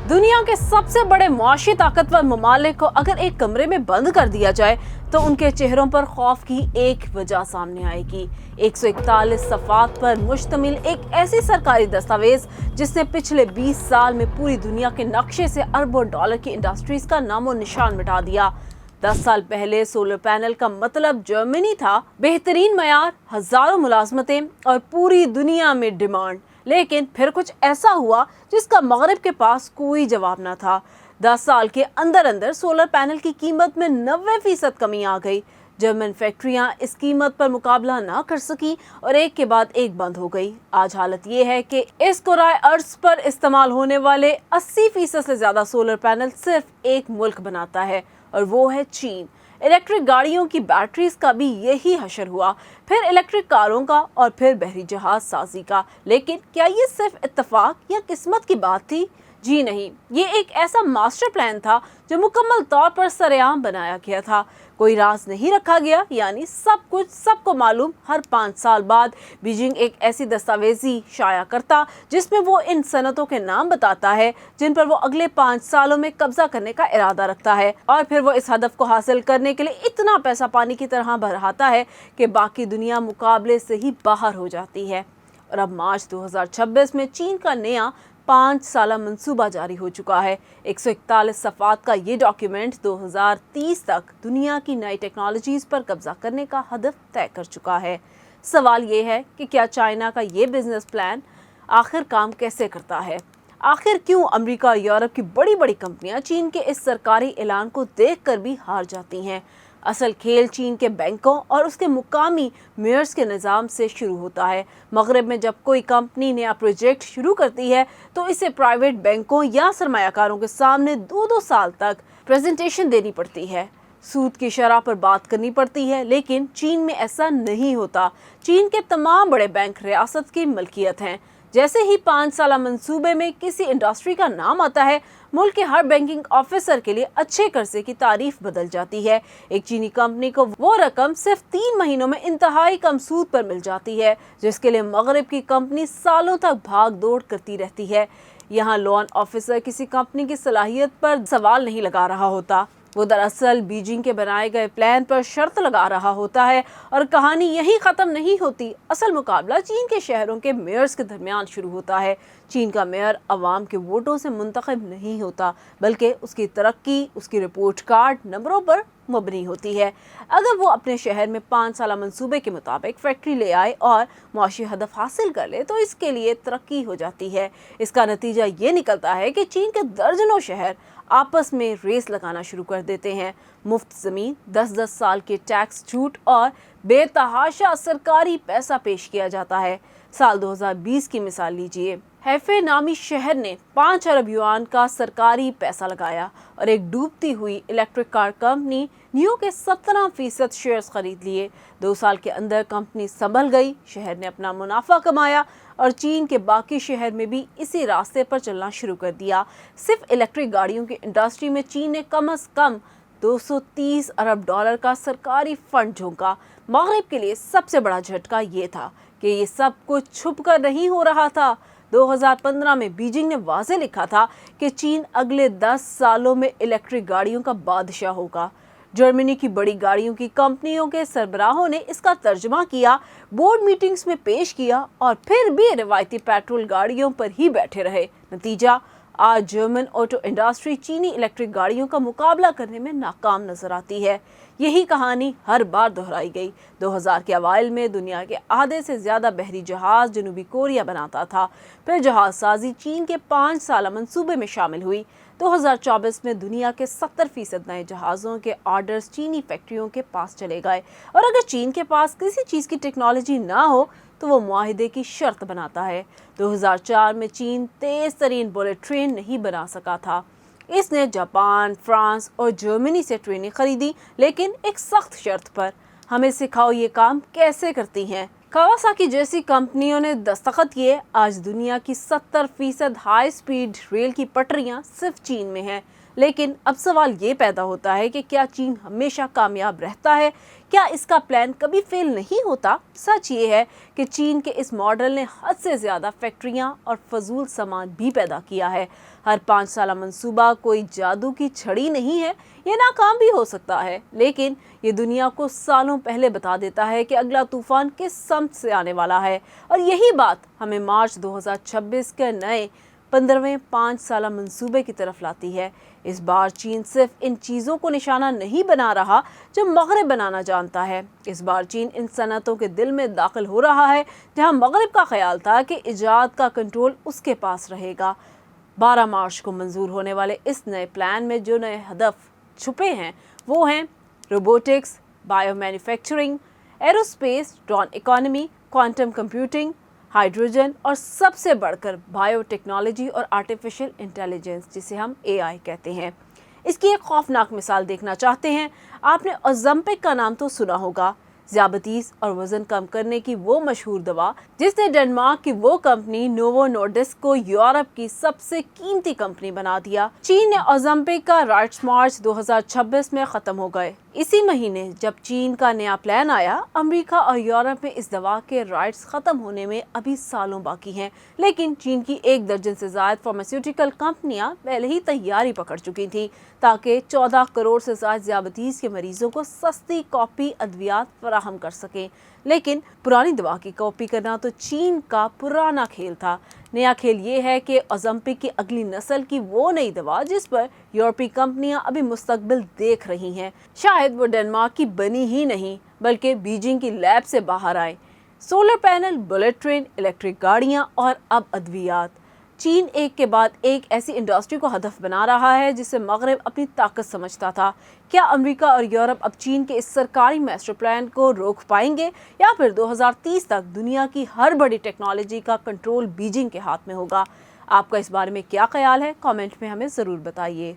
दुनिया के सबसे बड़े मुआशी ताकतवर ममालिक को अगर एक कमरे में बंद कर दिया जाए तो उनके चेहरों पर खौफ की एक वजह सामने आएगी। 141 सफ़ात पर मुश्तमिल एक ऐसी सरकारी दस्तावेज जिसने पिछले 20 साल में पूरी दुनिया के नक्शे से अरबों डॉलर की इंडस्ट्रीज का नामो निशान मिटा दिया। 10 साल पहले सोलर पैनल का मतलब जर्मनी था, बेहतरीन मयार, हजारों मुलाजमतें और पूरी दुनिया में डिमांड। लेकिन फिर कुछ ऐसा हुआ जिसका मगरिब के पास कोई जवाब न था। 10 साल के अंदर अंदर सोलर पैनल की कीमत में 90% कमी आ गई। जर्मन फैक्ट्रियां इस कीमत पर मुकाबला ना कर सकी और एक के बाद एक बंद हो गई। आज हालत ये है कि इस कुराए अर्ज पर इस्तेमाल होने वाले 80% से ज्यादा सोलर पैनल सिर्फ एक मुल्क बनाता है और वो है चीन। इलेक्ट्रिक गाड़ियों की बैटरीज का भी यही हशर हुआ, फिर इलेक्ट्रिक कारों का और फिर बहरी जहाज साजी का। लेकिन क्या ये सिर्फ इत्तेफाक या किस्मत की बात थी? जी नहीं, ये एक ऐसा मास्टर प्लान था जो मुकम्मल तौर पर सरेआम बनाया गया था। कोई राज नहीं रखा गया, यानी सब कुछ सबको मालूम। हर 5 साल बाद बीजिंग एक ऐसी दस्तावेजी शाया करता जिसमें वो इन सनतों के नाम बताता है जिन पर वो अगले 5 सालों में कब्जा करने का इरादा रखता है, और फिर वो इस हदफ को हासिल करने के लिए इतना पैसा पानी की तरह बहाता है कि बाकी दुनिया मुकाबले से ही बाहर हो जाती है। और अब मार्च 2026 में चीन का नया 5 साला मंसूबा जारी हो चुका है। 141 सफ़ात का ये डॉक्यूमेंट 2030 तक दुनिया की नई टेक्नोलॉजीज पर कब्जा करने का हदफ तय कर चुका है। सवाल ये है कि क्या चाइना का ये बिजनेस प्लान आखिर काम कैसे करता है? आखिर क्यों अमेरिका और यूरोप की बड़ी बड़ी कंपनियां चीन के इस सरकारी ऐलान को देखकर भी हार जाती हैं? असल खेल चीन के बैंकों और उसके मुकामी मेयर्स के निज़ाम से शुरू होता है। मगरिब में जब कोई कंपनी नया प्रोजेक्ट शुरू करती है तो इसे प्राइवेट बैंकों या सरमायाकारों के सामने 2-2 साल तक प्रेजेंटेशन देनी पड़ती है, सूद की शरह पर बात करनी पड़ती है। लेकिन चीन में ऐसा नहीं होता। चीन के तमाम बड़े बैंक रियासत की मलकियत हैं। जैसे ही 5 साला मंसूबे में किसी इंडस्ट्री का नाम आता है, मुल्क के हर बैंकिंग ऑफिसर के लिए अच्छे कर्जे की तारीफ बदल जाती है। एक चीनी कंपनी को वो रकम सिर्फ 3 महीनों में इंतहाई कम सूद पर मिल जाती है, जिसके लिए मगरिब की कंपनी सालों तक भाग दौड़ करती रहती है। यहाँ लोन ऑफिसर किसी कंपनी की सलाहियत पर सवाल नहीं लगा रहा होता, वो दरअसल बीजिंग के बनाए गए प्लान पर शर्त लगा रहा होता है। और कहानी यही खत्म नहीं होती। असल मुकाबला चीन के शहरों के मेयर्स के दरमियान शुरू होता है। चीन का मेयर अवाम के वोटों से मुंतखब नहीं होता, बल्कि उसकी तरक्की उसकी रिपोर्ट कार्ड नंबरों पर मबनी होती है। अगर वो अपने शहर में 5 साला मंसूबे के मुताबिक फैक्ट्री ले आए और मुआशी हदफ हासिल कर ले तो इसके लिए तरक्की हो जाती है। इसका नतीजा ये निकलता है कि चीन के दर्जनों शहर आपस में रेस लगाना शुरू कर देते हैं। मुफ्त ज़मीन, 10-10 साल के टैक्स छूट और बेतहाशा सरकारी पैसा पेश किया जाता है। साल 2020 की मिसाल लीजिए। हैफे नामी शहर ने 5 अरब युआन का सरकारी पैसा लगाया और एक डूबती हुई इलेक्ट्रिक कार कंपनी नियो के 17% शेयर्स खरीद लिए। 2 साल के अंदर कंपनी संभल गई, शहर ने अपना मुनाफा कमाया और चीन के बाकी शहर में भी इसी रास्ते पर चलना शुरू कर दिया। सिर्फ इलेक्ट्रिक गाड़ियों की इंडस्ट्री में चीन ने कम से कम 230 अरब डॉलर का सरकारी फंड झोंका। मगरिब के लिए सबसे बड़ा झटका ये था कि ये सब कुछ छुप कर नहीं हो रहा था। 2015 में बीजिंग ने वाज़े लिखा था कि चीन अगले 10 सालों में इलेक्ट्रिक गाड़ियों का बादशाह होगा। जर्मनी की बड़ी गाड़ियों की कंपनियों के सरबराहों ने इसका तर्जुमा किया, बोर्ड मीटिंग्स में पेश किया और फिर भी रिवायती पेट्रोल गाड़ियों पर ही बैठे रहे। नतीजा, आज जर्मन ऑटो इंडस्ट्री चीनी इलेक्ट्रिक गाड़ियों का मुकाबला करने में नाकाम नजर आती है। यही कहानी हर बार दोहराई गई। 2000 के अवाइल में दुनिया के आधे से ज्यादा बहरी जहाज जनूबी कोरिया बनाता था। फिर जहाज साजी चीन के 5 साला मंसूबे में शामिल हुई। 2024 में दुनिया के 70% नए जहाज़ों के ऑर्डर्स चीनी फैक्ट्रियों के पास चले गए। और अगर चीन के पास किसी चीज़ की टेक्नोलॉजी ना हो तो वो मुआहिदे की शर्त बनाता है। 2004 में चीन तेज़ तरीन बुलेट ट्रेन नहीं बना सका था। इसने जापान, फ्रांस और जर्मनी से ट्रेनें खरीदी, लेकिन एक सख्त शर्त पर, हमें सिखाओ ये काम कैसे करती हैं। कावासाकी जैसी कंपनियों ने दस्तखत किए। आज दुनिया की 70% हाई स्पीड रेल की पटरियां सिर्फ चीन में हैं। लेकिन अब सवाल ये पैदा होता है कि क्या चीन हमेशा कामयाब रहता है? क्या इसका प्लान कभी फेल नहीं होता? सच ये है कि चीन के इस मॉडल ने हद से ज़्यादा फैक्ट्रियां और फजूल सामान भी पैदा किया है। हर 5 साल मंसूबा कोई जादू की छड़ी नहीं है, ये नाकाम भी हो सकता है, लेकिन ये दुनिया को सालों पहले बता देता है कि अगला तूफान किस समत से आने वाला है। और यही बात हमें मार्च 2026 के नए 15वें 5 साला मंसूबे की तरफ लाती है। इस बार चीन सिर्फ इन चीज़ों को निशाना नहीं बना रहा जो मगरब बनाना जानता है। इस बार चीन इन सनतों के दिल में दाखिल हो रहा है जहां मगरब का ख्याल था कि इजाद का कंट्रोल उसके पास रहेगा। 12 मार्च को मंजूर होने वाले इस नए प्लान में जो नए हदफ छुपे हैं वो हैं robotics, bio manufacturing, aerospace, drone economy, quantum computing, hydrogen और सबसे बढ़कर बायोटेक्नोलॉजी और आर्टिफिशियल इंटेलिजेंस, जिसे हम AI कहते हैं। इसकी एक खौफनाक मिसाल देखना चाहते हैं? आपने ओज़ेम्पिक का नाम तो सुना होगा, ज़्याबतीस और वजन कम करने की वो मशहूर दवा जिसने डेनमार्क की वो कंपनी नोवो नॉर्डिस्क को यूरोप की सबसे कीमती कंपनी बना दिया। चीन ने ओज़ेम्पिक का राइट्स मार्च 2026 में खत्म हो गए। इसी महीने जब चीन का नया प्लान आया, अमेरिका और यूरोप में इस दवा के राइट्स खत्म होने में अभी सालों बाकी हैं, लेकिन चीन की 1 दर्जन से ज्यादा फार्मास्यूटिकल कंपनियां पहले ही तैयारी पकड़ चुकी थी ताकि 14 करोड़ से ज्यादा ज़्याबतीस के मरीजों को सस्ती कॉपी अद्वियात फराहम कर सकें। लेकिन पुरानी दवा की कॉपी करना तो चीन का पुराना खेल था। नया खेल ये है कि ओज़ेम्पिक की अगली नस्ल की वो नई दवा जिस पर यूरोपीय कंपनियां अभी मुस्तकबिल देख रही हैं, शायद वो डेनमार्क की बनी ही नहीं बल्कि बीजिंग की लैब से बाहर आए। Solar panel, bullet train, electric गाड़ियां और अब अद्वियात। चीन एक के बाद एक ऐसी इंडस्ट्री को हदफ बना रहा है जिसे मगरब अपनी ताकत समझता था। क्या अमेरिका और यूरोप अब चीन के इस सरकारी मास्टर प्लान को रोक पाएंगे या फिर 2030 तक दुनिया की हर बड़ी टेक्नोलॉजी का कंट्रोल बीजिंग के हाथ में होगा? आपका इस बारे में क्या ख्याल है? कमेंट में हमें ज़रूर बताइए।